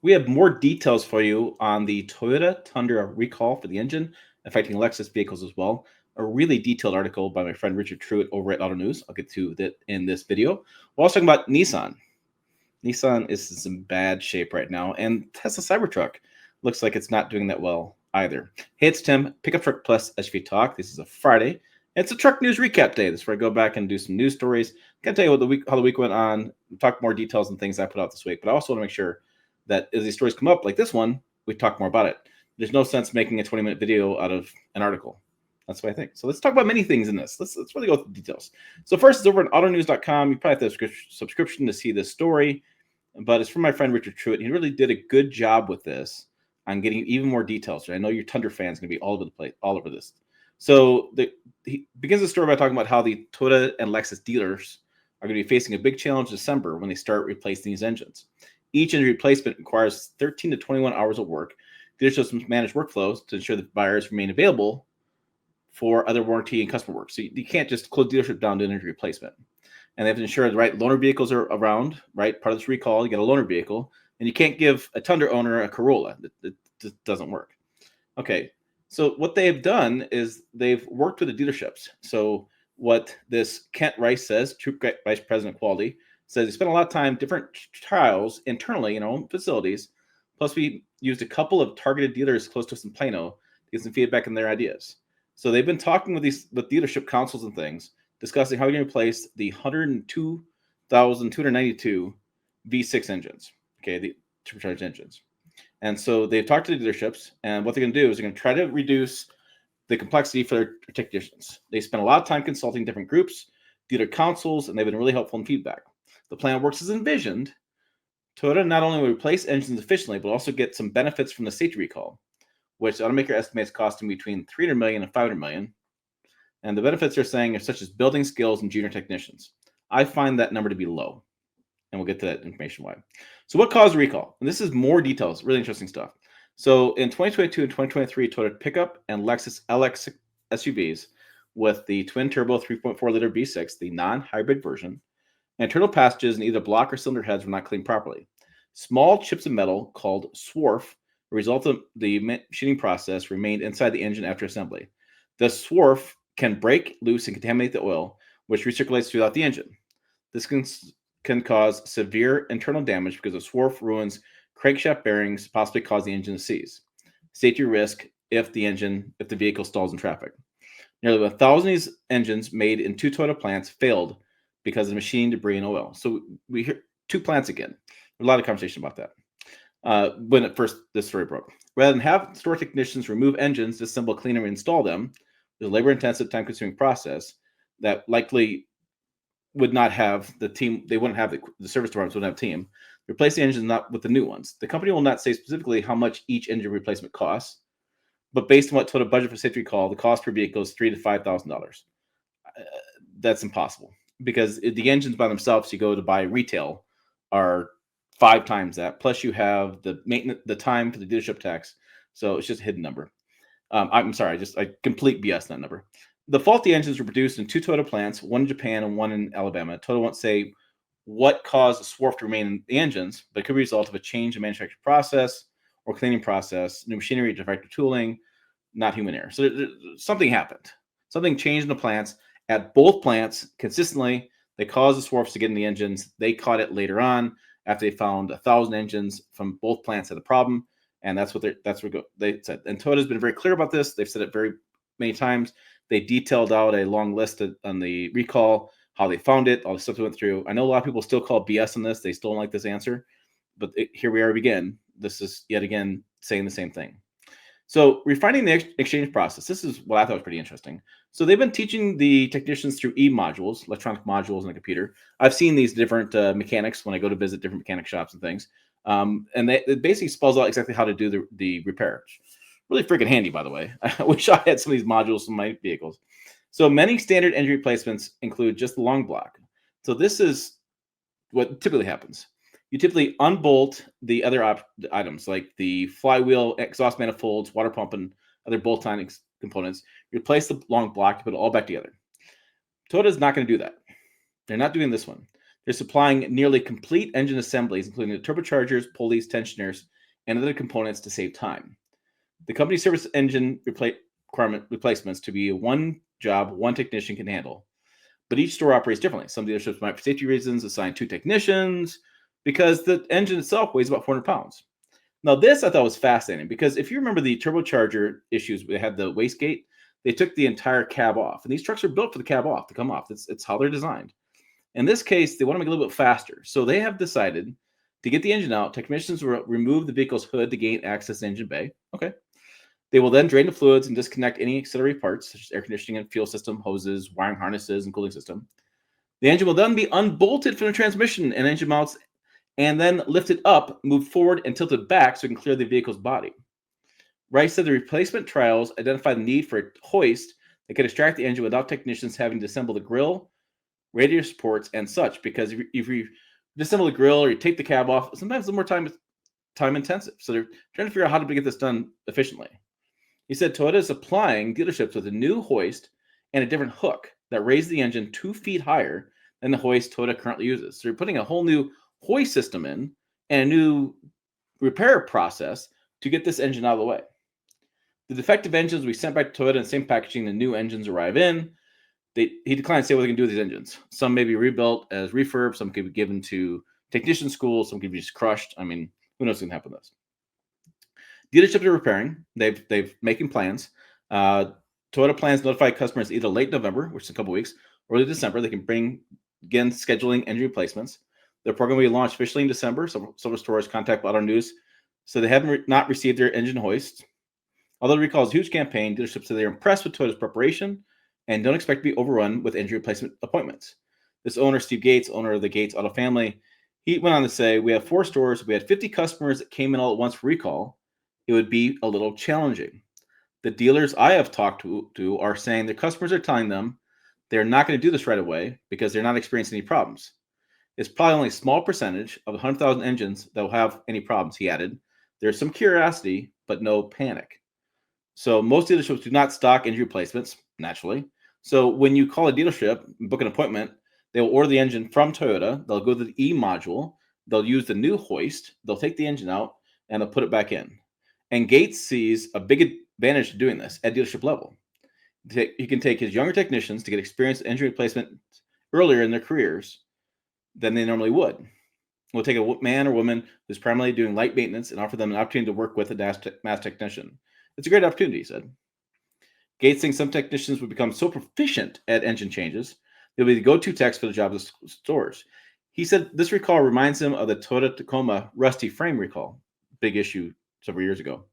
We have more details for you on the Toyota Tundra recall for the engine, affecting Lexus vehicles as well. A really detailed article by my friend Richard Truitt over at Auto News. I'll get to that in this video. We're also talking about Nissan. Nissan is in some bad shape right now, and Tesla Cybertruck looks like it's not doing that well either. Hey, it's Tim, Pickup Truck Plus SUV Talk. This is a Friday. It's a truck news recap day. This is where I go back and do some news stories. Can tell you how the week went on, talk more details and things I put out this week. But I also want to make sure that as these stories come up, like this one, we talk more about it. There's no sense making a 20-minute video out of an article. That's what I think. So let's talk about many things in this. Let's really go through the details. So first, it's over at autonews.com. You probably have to have a subscription to see this story, but it's from my friend Richard Truitt. He really did a good job with this on getting even more details. I know your Tundra fans going to be all over the place, all over this. So he begins the story by talking about how the Toyota and Lexus dealers are going to be facing a big challenge in December when they start replacing these engines. Each engine replacement requires 13 to 21 hours of work. Dealerships must manage workflows to ensure that buyers remain available for other warranty and customer work. So you can't just close dealership down to an engine replacement. And they have to ensure the right loaner vehicles are around, right? Part of this recall, you get a loaner vehicle, and you can't give a Tundra owner a Corolla. It just doesn't work. Okay, so what they've done is they've worked with the dealerships. So what this Kent Rice says, Troop Vice President of Quality, says he spent a lot of time, different trials internally in our own facilities. Plus, we used a couple of targeted dealers close to us in Plano to get some feedback on their ideas. So they've been talking with dealership councils and things, discussing how you're going to replace the 102,292 V6 engines, okay, the turbocharged engines. And so they've talked to the dealerships, and what they're going to do is they're going to try to reduce the complexity for their technicians. They spend a lot of time consulting different groups, dealer councils, and they've been really helpful in feedback. The plan works as envisioned. Toyota not only will replace engines efficiently, but also get some benefits from the safety recall, which the automaker estimates costing between $300 million and $500 million. And the benefits they're saying are such as building skills and junior technicians. I find that number to be low, and we'll get to that information why. So what caused the recall? And this is more details, really interesting stuff. So in 2022 and 2023, Toyota pickup and Lexus LX SUVs with the twin-turbo 3.4-liter V6, the non-hybrid version, internal passages in either block or cylinder heads were not cleaned properly. Small chips of metal called swarf, a result of the machining process, remained inside the engine after assembly. The swarf can break loose and contaminate the oil, which recirculates throughout the engine. This can cause severe internal damage because the swarf ruins crankshaft bearings, possibly cause the engine to seize. Safety risk if the vehicle stalls in traffic. Nearly 1,000 of these engines made in 2 Toyota plants failed because of machine debris and oil. So we hear 2 plants again. A lot of conversation about that when this story broke. Rather than have store technicians remove engines, disassemble, clean, and install them, the labor-intensive, time-consuming process that likely would not have the team. They wouldn't have the service departments wouldn't have a team. Replace the engines not with the new ones. The company will not say specifically how much each engine replacement costs, but based on what Toyota budget for safety recall, the cost per vehicle is $3,000 to $5,000. That's impossible because the engines by themselves, you go to buy retail, are 5 times that. Plus, you have the maintenance, the time for the dealership tax. So it's just a hidden number. I'm sorry, I complete BS that number. The faulty engines were produced in 2 Toyota plants, one in Japan and one in Alabama. Toyota won't say what caused the swarf to remain in the engines, but it could be a result of a change in manufacturing process or cleaning process, new machinery, defective tooling, not human error. So something happened. Something changed in the plants. At both plants, consistently, they caused the swarfs to get in the engines. They caught it later on after they found 1,000 engines from both plants had a problem, and that's what they said. And Toyota's been very clear about this. They've said it very many times. They detailed out a long list on the recall, how they found it, all the stuff they went through. I know a lot of people still call BS on this. They still don't like this answer, but here we are again. This is yet again saying the same thing. So refining the exchange process. This is what I thought was pretty interesting. So they've been teaching the technicians through e-modules, electronic modules in a computer. I've seen these different mechanics when I go to visit different mechanic shops and things. And it basically spells out exactly how to do the repairs. Really freaking handy, by the way. I wish I had some of these modules in my vehicles. So many standard engine replacements include just the long block. So this is what typically happens. You typically unbolt the other items like the flywheel, exhaust manifolds, water pump, and other bolt-on components. You replace the long block, you put it all back together. Toyota's not going to do that. They're not doing this one. They're supplying nearly complete engine assemblies, including the turbochargers, pulleys, tensioners, and other components to save time. The company service engine replacements to be one job one technician can handle. But each store operates differently. Some dealerships might, for safety reasons, assign 2 technicians because the engine itself weighs about 400 pounds. Now, this I thought was fascinating because if you remember the turbocharger issues, they had the wastegate, they took the entire cab off. And these trucks are built for the cab off to come off. It's how they're designed. In this case, they want to make it a little bit faster. So they have decided to get the engine out. Technicians will remove the vehicle's hood to gain access to the engine bay. Okay. They will then drain the fluids and disconnect any auxiliary parts, such as air conditioning and fuel system, hoses, wiring harnesses, and cooling system. The engine will then be unbolted from the transmission and engine mounts and then lifted up, moved forward, and tilted back so it can clear the vehicle's body. Rice said the replacement trials identified the need for a hoist that could extract the engine without technicians having to assemble the grill, radiator supports, and such, because if you disassemble the grill or you take the cab off, sometimes it's more time intensive. So they're trying to figure out how to get this done efficiently. He said Toyota is supplying dealerships with a new hoist and a different hook that raised the engine 2 feet higher than the hoist Toyota currently uses. So they're putting a whole new hoist system in and a new repair process to get this engine out of the way. The defective engines will be sent back to Toyota in the same packaging the new engines arrive in. He declined to say what they can do with these engines. Some may be rebuilt as refurb, some could be given to technician schools, some could be just crushed. I mean, who knows what's going to happen with this? Dealerships are repairing. They've making plans. Toyota plans to notify customers either late November, which is a couple weeks, or early December. They can begin scheduling engine replacements. Their program will be launched officially in December. Several stores contact Auto News, so they haven't not received their engine hoists. Although the recall is a huge campaign, dealerships say they're impressed with Toyota's preparation and don't expect to be overrun with engine replacement appointments. This owner, Steve Gates, owner of the Gates Auto family, he went on to say, "We have 4 stores. If we had 50 customers that came in all at once for recall, it would be a little challenging. The dealers I have talked to are saying their customers are telling them they're not going to do this right away because they're not experiencing any problems. It's probably only a small percentage of 100,000 engines that will have any problems," he added. "There's some curiosity, but no panic." So most dealerships do not stock engine replacements, naturally. So when you call a dealership, book an appointment, they will order the engine from Toyota. They'll go to the E module. They'll use the new hoist. They'll take the engine out and they'll put it back in. And Gates sees a big advantage to doing this at dealership level. He can take his younger technicians to get experience in engine replacement earlier in their careers than they normally would. We'll take a man or woman who's primarily doing light maintenance and offer them an opportunity to work with a mass technician. It's a great opportunity, he said. Gates thinks some technicians would become so proficient at engine changes, they'll be the go-to techs for the job of the stores. He said this recall reminds him of the Toyota Tacoma rusty frame recall, big issue several years ago.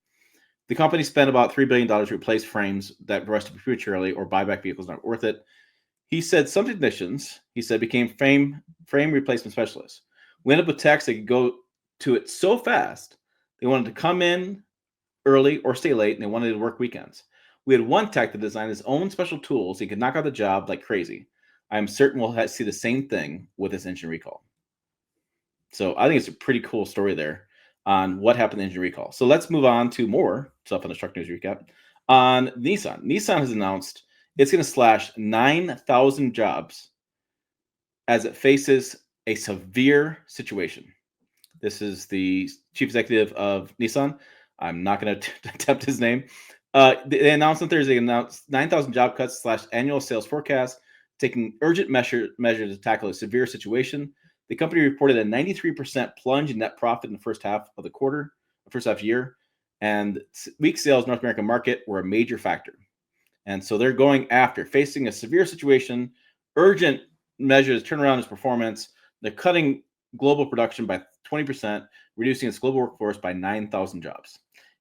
The company spent about $3 billion to replace frames that rusted prematurely or buy back vehicles not worth it. He said some technicians, became frame replacement specialists. We ended up with techs that could go to it so fast, they wanted to come in early or stay late, and they wanted to work weekends. We had one tech that designed his own special tools. He could knock out the job like crazy. I am certain we'll see the same thing with this engine recall. So I think it's a pretty cool story there on what happened in the engine recall. So let's move on to more stuff on the Truck News Recap. On Nissan. Nissan has announced it's going to slash 9,000 jobs as it faces a severe situation. This is the chief executive of Nissan. I'm not going to attempt his name. They announced on Thursday, 9,000 job cuts / annual sales forecast, taking urgent measures to tackle a severe situation. The company reported a 93% plunge in net profit in the first half of the year, and weak sales in North American market were a major factor. And so they're going after facing a severe situation, urgent measures to turn around its performance. They're cutting global production by 20%, reducing its global workforce by 9,000 jobs.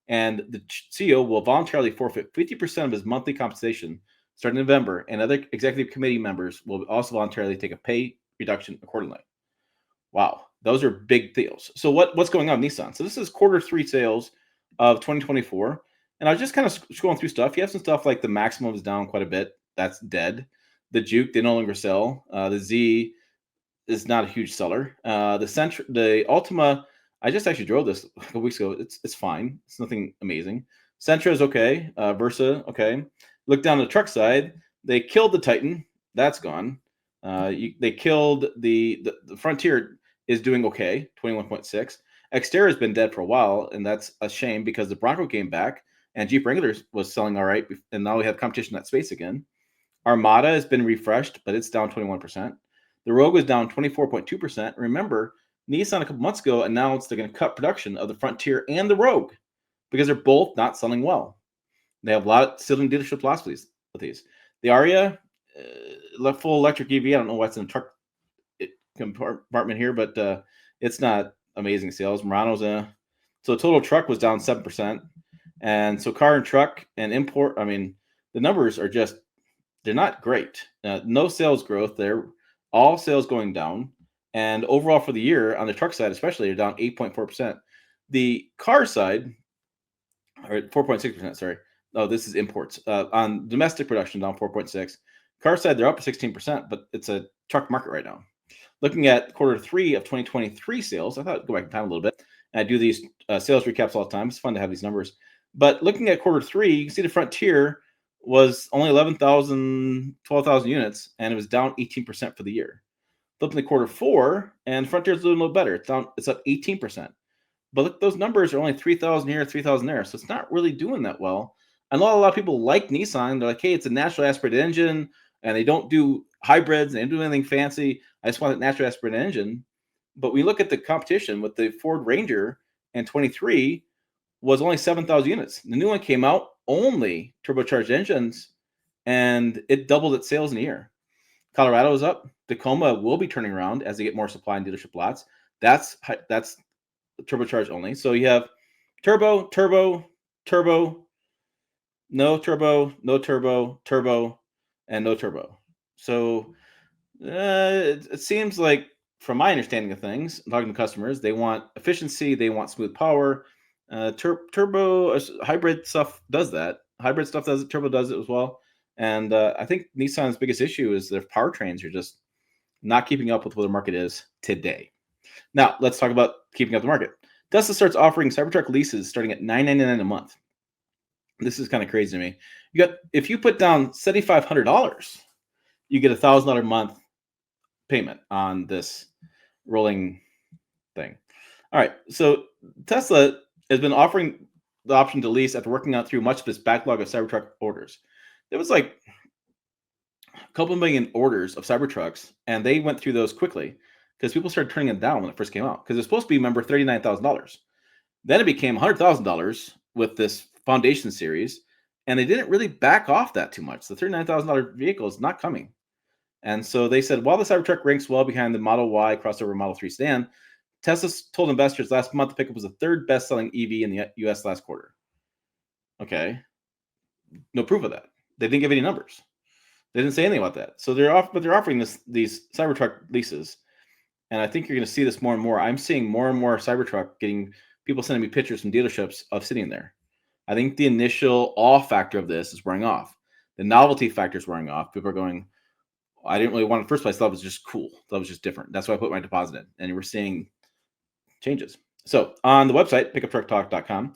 And the CEO will voluntarily forfeit 50% of his monthly compensation starting in November, and other executive committee members will also voluntarily take a pay reduction accordingly. Wow, those are big deals. So what's going on with Nissan? So this is Q3 sales of 2024, and I was just kind of scrolling through stuff. You have some stuff like the Maximum is down quite a bit. That's dead. The Juke, they no longer sell. The Z is not a huge seller. The Altima, I just actually drove this a couple weeks ago. It's fine. It's nothing amazing. Sentra is okay. Versa, okay. Look down the truck side. They killed the Titan. That's gone. They killed the Frontier is doing okay, 21.6. Xterra has been dead for a while, and that's a shame because the Bronco came back and Jeep Wrangler was selling all right, and now we have competition in that space again. Armada has been refreshed, but it's down 21%. The Rogue was down 24.2%. Remember, Nissan a couple months ago announced they're going to cut production of the Frontier and the Rogue because they're both not selling well. They have a lot still in dealership lots with these. The Aria, full electric EV. I don't know what's in the truck compartment here, but it's not amazing sales. Murano's so total truck was down 7%, and so car and truck and import. I mean, the numbers are just they're not great. No sales growth. They're all sales going down, and overall for the year on the truck side, especially, they're down 8.4%. The car side, or 4.6%. Sorry. Oh, this is imports. On domestic production, down 4.6. Car side, they're up 16%, but it's a truck market right now. Looking at quarter 3 of 2023 sales, I thought I'd go back in time a little bit. And I do these sales recaps all the time. It's fun to have these numbers. But looking at quarter 3, you can see the Frontier was only 11,000, 12,000 units, and it was down 18% for the year. Flipping to quarter 4, and Frontier's doing a little better. It's up 18%. But look, those numbers are only 3,000 here, 3,000 there. So it's not really doing that well. I know a lot of people like Nissan. They're like, hey, it's a naturally aspirated engine, and they don't do hybrids. They don't do anything fancy. I just want a naturally aspirated engine. But we look at the competition with the Ford Ranger in 23 was only 7,000 units. The new one came out, only turbocharged engines, and it doubled its sales in a year. Colorado is up. Tacoma will be turning around as they get more supply in dealership lots. That's turbocharged only. So you have turbo, turbo, turbo, no turbo, no turbo, turbo, and no turbo. So it seems like, from my understanding of things, talking to customers, they want efficiency, they want smooth power. Turbo hybrid stuff does that. Hybrid stuff does it. Turbo does it as well. And I think Nissan's biggest issue is their powertrains are just not keeping up with what the market is today. Now, let's talk about keeping up the market. Tesla starts offering Cybertruck leases starting at $999 a month. This is kind of crazy to me. If you put down $7,500, you get $1,000 a month payment on this rolling thing. All right, so Tesla has been offering the option to lease after working out through much of this backlog of Cybertruck orders. There was like a couple million orders of Cybertrucks, and they went through those quickly because people started turning it down when it first came out because it's supposed to be, remember, $39,000. Then it became $100,000 with this Foundation series, and they didn't really back off that too much. The $39,000 vehicle is not coming. And so they said, while the Cybertruck ranks well behind the Model Y crossover Model 3 sedan, Tesla told investors last month the pickup was the third best-selling EV in the U.S. last quarter. Okay. No proof of that. They didn't give any numbers. They didn't say anything about that. So they're offering these Cybertruck leases. And I think you're going to see this more and more. I'm seeing more and more Cybertruck getting people sending me pictures from dealerships of sitting there. I think the initial awe factor of this is wearing off. The novelty factor is wearing off. People are going, I didn't really want it in the first place. I thought it was just cool. That was just different. That's why I put my deposit in. And we're seeing changes. So on the website, pickuptrucktalk.com,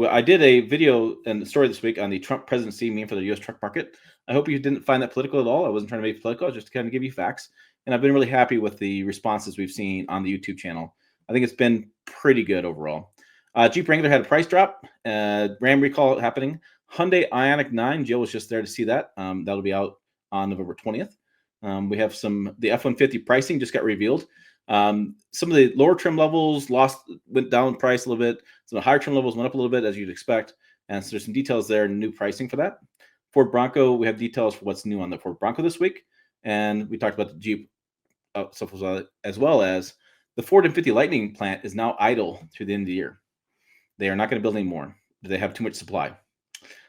I did a video and story this week on the Trump presidency mean for the U.S. truck market. I hope you didn't find that political at all. I wasn't trying to make it political, just to kind of give you facts. And I've been really happy with the responses we've seen on the YouTube channel. I think it's been pretty good overall. Jeep Wrangler had a price drop. Ram recall happening. Hyundai Ioniq 9. Jill was just there to see that. That'll be out on November 20th. We have the F-150 pricing just got revealed. Some of the lower trim levels went down in price a little bit. Some of the higher trim levels went up a little bit, as you'd expect. And so there's some details there, new pricing for that. Ford Bronco, we have details for what's new on the Ford Bronco this week. And we talked about the Jeep stuff as well as the Ford M50 Lightning plant is now idle through the end of the year. They are not going to build any more. They have too much supply.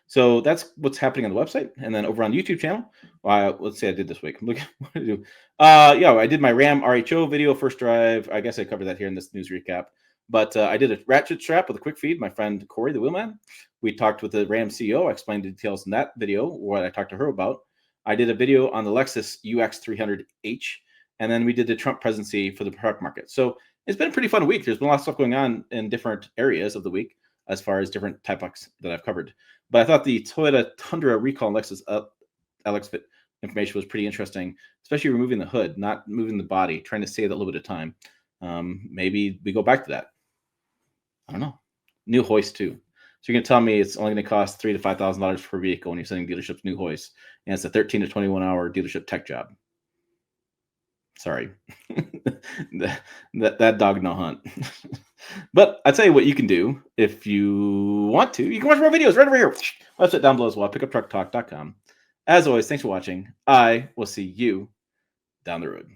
So that's what's happening on the website. And then over on the YouTube channel, let's say I did this week. Look what I do. I did my Ram RHO video, first drive. I guess I covered that here in this news recap. But I did a ratchet strap with a quick feed. My friend Corey, the wheelman. We talked with the Ram CEO. I explained the details in that video, what I talked to her about. I did a video on the Lexus UX300H. And then we did the Trump presidency for the truck market. So it's been a pretty fun week. There's been a lot of stuff going on in different areas of the week as far as different type bucks that I've covered. But I thought the Toyota Tundra recall and Lexus LX information was pretty interesting, especially removing the hood, not moving the body, trying to save that little bit of time. Maybe we go back to that. I don't know. New hoist too. So you're gonna tell me it's only going to cost $3,000 to $5,000 per vehicle when you're sending dealerships new hoists, and it's a 13 to 21 hour dealership tech job. Sorry, that dog no hunt. But I tell you what you can do if you want to. You can watch more videos right over here. Website down below as well. Pickuptrucktalk.com. As always, thanks for watching. I will see you down the road.